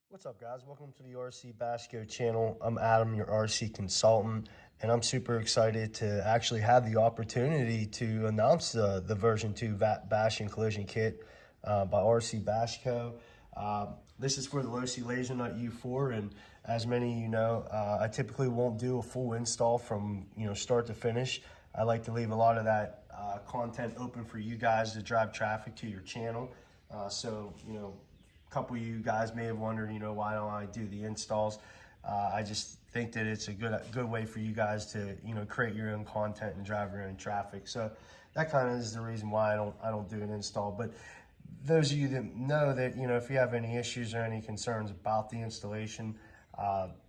What's up, guys? Welcome to the RC Basco channel. I'm Adam, your RC consultant, and I'm super excited to actually have the opportunity to announce the version 2 Bash&Collision kit by RC Basco. This is for the Losi Lasernut U4, and as many of you know, I typically won't do a full install from start to finish. I like to leave a lot of that content open for you guys to drive traffic to your channel. A couple of you guys may have wondered, why don't I do the installs? I just think that it's a good way for you guys to, create your own content and drive your own traffic. So that kind of is the reason why I don't do an install. But those of you that know that, if you have any issues or any concerns about the installation,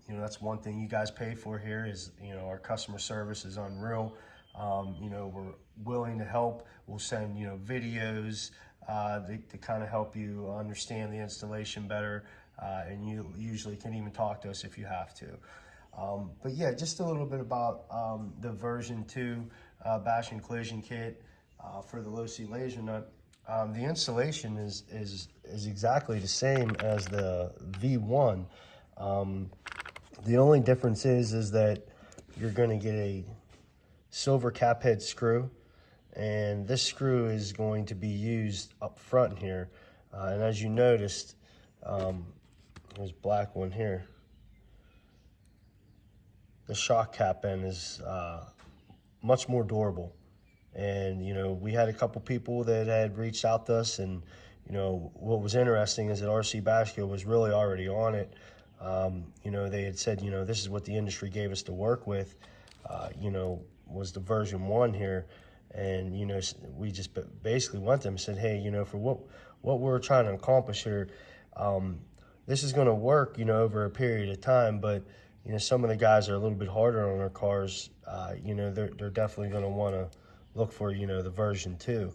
that's one thing you guys pay for here is, our customer service is unreal. We're willing to help. We'll send, videos to kind of help you understand the installation better. And you usually can even talk to us if you have to. But yeah, just a little bit about the version 2 Bash&Collision kit for the Losi Lasernut. The installation is exactly the same as the V1. The only difference is that you're going to get a silver cap head screw, and this screw is going to be used up front here. And as you noticed, there's a black one here. The shock cap end is much more durable. And, we had a couple people that had reached out to us, and, what was interesting is that RC Basco was really already on it. They had said, this is what the industry gave us to work with, was the version 1 here. And, we just basically went to them and said, hey, for what we're trying to accomplish here, this is going to work, over a period of time. But, some of the guys are a little bit harder on their cars. They're definitely going to want to look for, the version 2.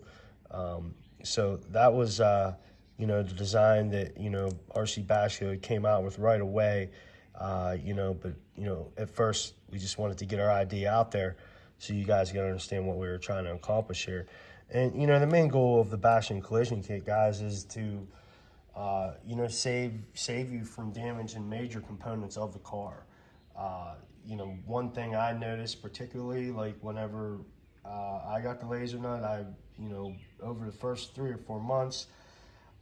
So that was, the design that, RC Basco came out with right away. But, at first we just wanted to get our idea out there so you guys can understand what we were trying to accomplish here. And, the main goal of the Bash&Collision kit, guys, is to, save you from damaging major components of the car. One thing I noticed particularly, like whenever I got the Lasernut, over the first 3 or 4 months,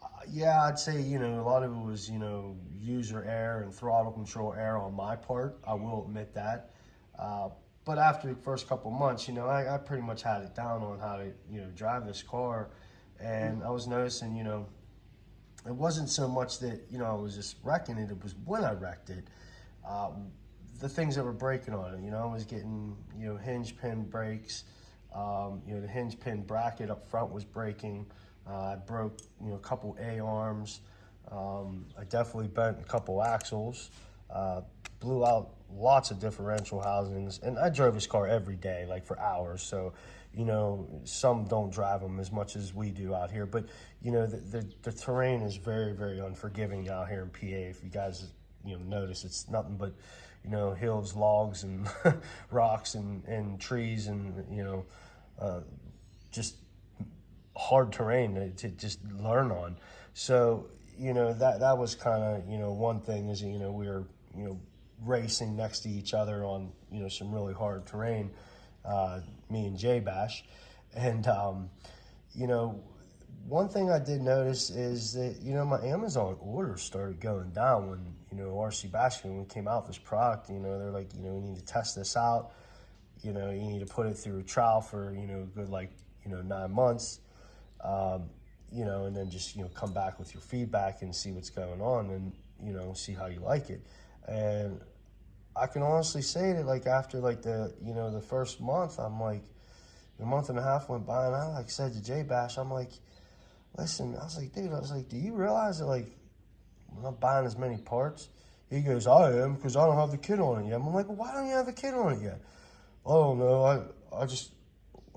I'd say, a lot of it was, user error and throttle control error on my part. I will admit that. But after the first couple months, I pretty much had it down on how to, drive this car. And I was noticing, it wasn't so much that, I was just wrecking it. It was when I wrecked it, the things that were breaking on it. I was getting, hinge pin breaks. The hinge pin bracket up front was breaking. I broke, a couple A-arms. I definitely bent a couple axles. Blew out lots of differential housings, and I drove this car every day, like for hours. So, some don't drive them as much as we do out here, but the terrain is very, very unforgiving out here in PA. If you guys notice, it's nothing but hills, logs, and rocks and trees, and just hard terrain to just learn on. So that was kind of one thing is we were racing next to each other on some really hard terrain, me and J Bash. And one thing I did notice is that my Amazon orders started going down when RC Basco, when we came out with this product. They're like, we need to test this out, you need to put it through a trial for a good 9 months, and then just come back with your feedback and see what's going on, and see how you like it. And I can honestly say that after the first month, I'm like, a month and a half went by, and I said to J Bash, I'm like, listen, I was like, dude, do you realize that I'm not buying as many parts? He goes, I am, because I don't have the kit on it yet. I'm like, well, why don't you have the kit on it yet? Oh no, I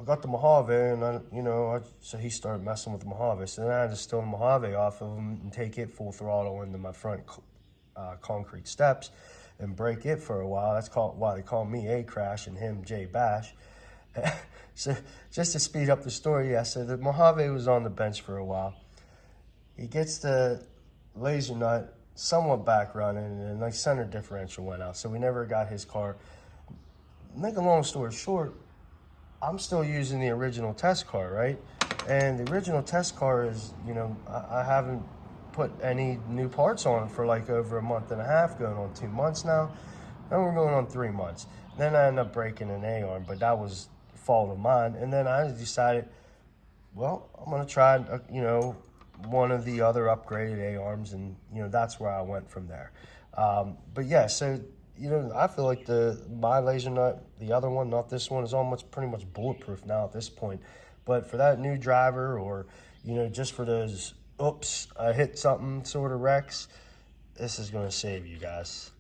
got the Mojave, and so he started messing with the Mojave. So then I had to steal the Mojave off of him and take it full throttle into my front concrete steps and break it for a while. That's why they call me A Crash and him J Bash. So just to speed up the story, so the Mojave was on the bench for a while. He gets the Lasernut, somewhat back running, and like center differential went out, so we never got his car. Make a long story short, I'm still using the original test car, right? And the original test car is, you know, I haven't put any new parts on it for like over a month and a half, going on 2 months now. And we're going on 3 months. Then I ended up breaking an A-arm, but that was fault of mine. And then I decided, well, I'm going to try, you know, one of the other upgraded A-arms, and, you know, that's where I went from there. But yeah, so, you know, I feel like my Lasernut, the other one, not this one, is almost pretty much bulletproof now at this point. But for that new driver, or, you know, just for those, oops, I hit something sort of wrecks, this is going to save you guys.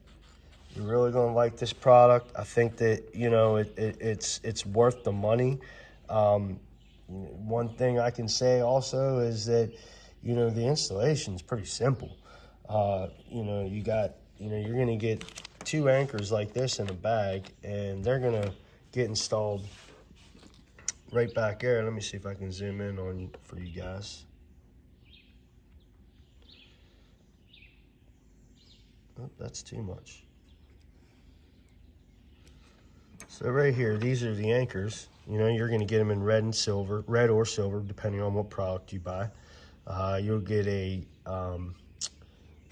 You're really going to like this product. I think that, you know, it's worth the money. One thing I can say also is that, you know, the installation is pretty simple. You know, you're going to get 2 anchors like this in a bag, and they're going to get installed right back there. Let me see if I can zoom in on for you guys. Oh, that's too much. So right here, these are the anchors. You know, you're going to get them in red and silver, red or silver, depending on what product you buy. You'll get a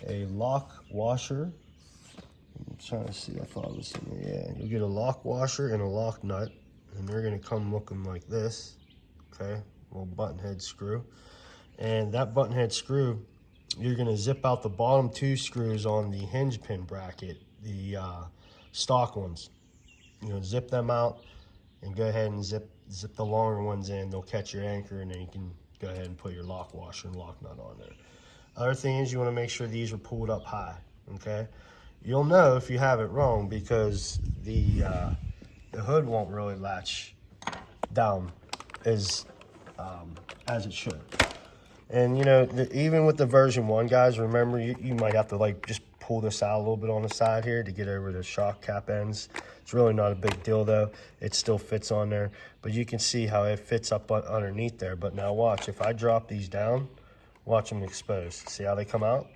lock washer. I'm trying to see, I thought it was in there. Yeah, you'll get a lock washer and a lock nut, and they're going to come looking like this. Okay, little button head screw. And that button head screw, you're going to zip out the bottom 2 screws on the hinge pin bracket, the stock ones. You know, zip them out and go ahead and zip the longer ones in. They'll catch your anchor, and then you can go ahead and put your lock washer and lock nut on there. Other thing is, you want to make sure these are pulled up high, okay? You'll know if you have it wrong because the hood won't really latch down as it should. And, you know, even with the version 1, guys, remember, you might have to, like, just pull this out a little bit on the side here to get over the shock cap ends. It's really not a big deal, though. It still fits on there. But you can see how it fits up underneath there. But now watch. If I drop these down, watch them expose. See how they come out?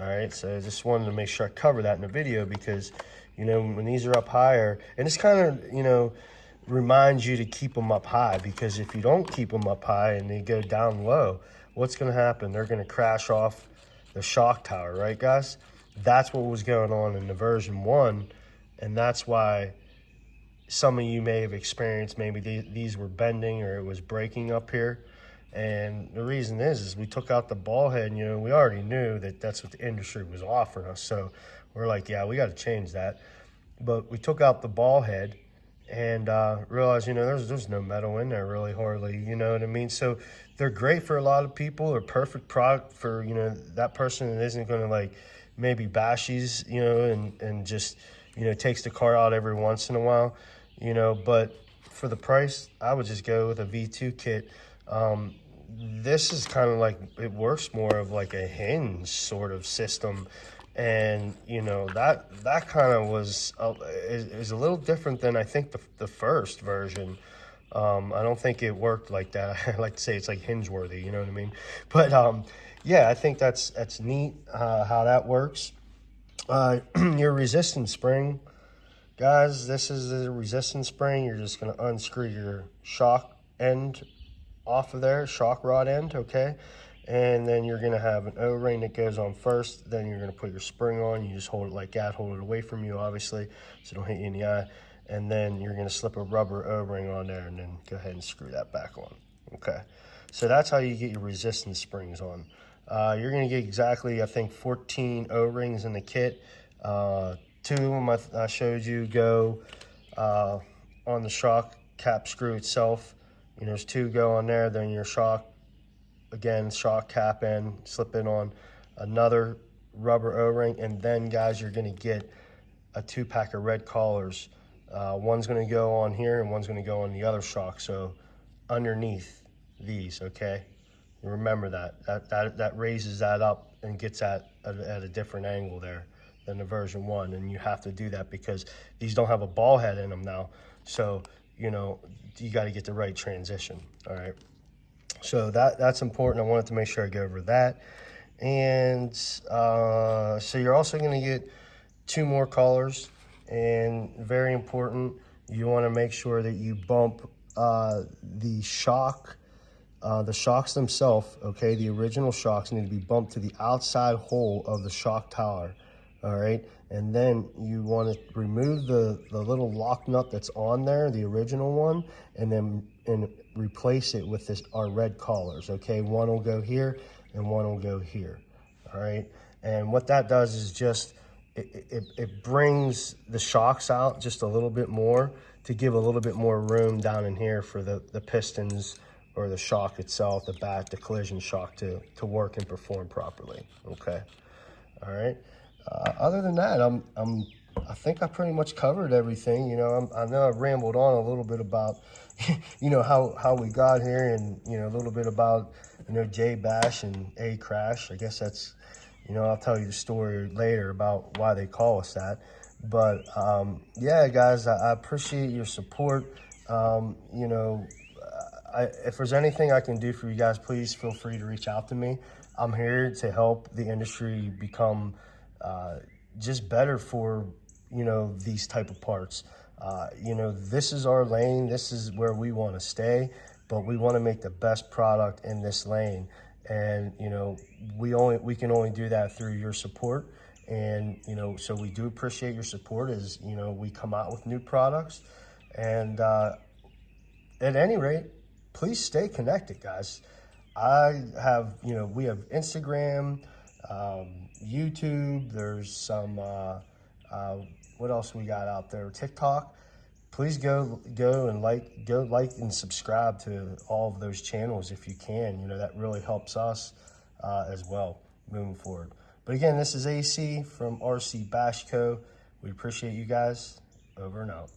All right, so I just wanted to make sure I cover that in the video because, you know, when these are up higher, and it's kind of, you know, reminds you to keep them up high, because if you don't keep them up high and they go down low, what's going to happen? They're going to crash off the shock tower, right, guys? That's what was going on in the version 1, and that's why some of you may have experienced maybe these were bending or it was breaking up here. And the reason is we took out the ball head, and, you know, we already knew that that's what the industry was offering us. So we're like, yeah, we got to change that. But we took out the ball head and realized, you know, there's no metal in there really, hardly, you know what I mean? So they're great for a lot of people. They're perfect product for, you know, that person that isn't going to, like, maybe bashies, you know, and just, you know, takes the car out every once in a while, you know. But for the price, I would just go with a V2 kit. This is kind of like, it works more of like a hinge sort of system. And, you know, that kind of was is a little different than I think the first version. I don't think it worked like that. I like to say it's like hinge worthy, you know what I mean? But yeah, I think that's neat how that works. Your resistance spring, guys, this is the resistance spring. You're just going to unscrew your shock end off of there, shock rod end, okay? And then you're going to have an O-ring that goes on first. Then you're going to put your spring on. You just hold it like that, hold it away from you, obviously, so it don't hit you in the eye. And then you're going to slip a rubber O-ring on there and then go ahead and screw that back on, okay? So that's how you get your resistance springs on. You're going to get exactly, I think, 14 O-rings in the kit. 2 of them I showed you go on the shock cap screw itself. You know, there's 2 go on there, then your shock, again, shock cap end, slip in on another rubber O-ring, and then, guys, you're going to get a 2-pack of red collars. One's going to go on here, and one's going to go on the other shock, so underneath these, okay? Remember that raises that up and gets at a different angle there than the version 1, and you have to do that because these don't have a ball head in them now, so, you know, you got to get the right transition, all right? So that's important. I wanted to make sure I go over that. And so you're also going to get 2 more collars, and very important, you want to make sure that you bump the shocks themselves, okay? The original shocks need to be bumped to the outside hole of the shock tower, all right? And then you want to remove the little lock nut that's on there, the original one, and then replace it with our red collars, okay? One will go here and one will go here, all right? And what that does is just, it brings the shocks out just a little bit more to give a little bit more room down in here for the pistons or the shock itself, the collision shock to work and perform properly, okay? All right. Other than that, I think I pretty much covered everything. You know, I know I rambled on a little bit about, you know, how we got here, and you know, a little bit about, you know, J Bash and A Crash. I guess that's, you know, I'll tell you the story later about why they call us that. But yeah, guys, I appreciate your support. You know, if there's anything I can do for you guys, please feel free to reach out to me. I'm here to help the industry become just better for, you know, these type of parts. You know, this is our lane. This is where we want to stay, but we want to make the best product in this lane. And, you know, we can only do that through your support. And, you know, so we do appreciate your support as, you know, we come out with new products. And at any rate, please stay connected, guys. I have, you know, we have Instagram, YouTube. There's some, what else we got out there? TikTok. Please go and like and subscribe to all of those channels if you can. You know, that really helps us as well moving forward. But again, this is AC from RC Bash Co. We appreciate you guys. Over and out.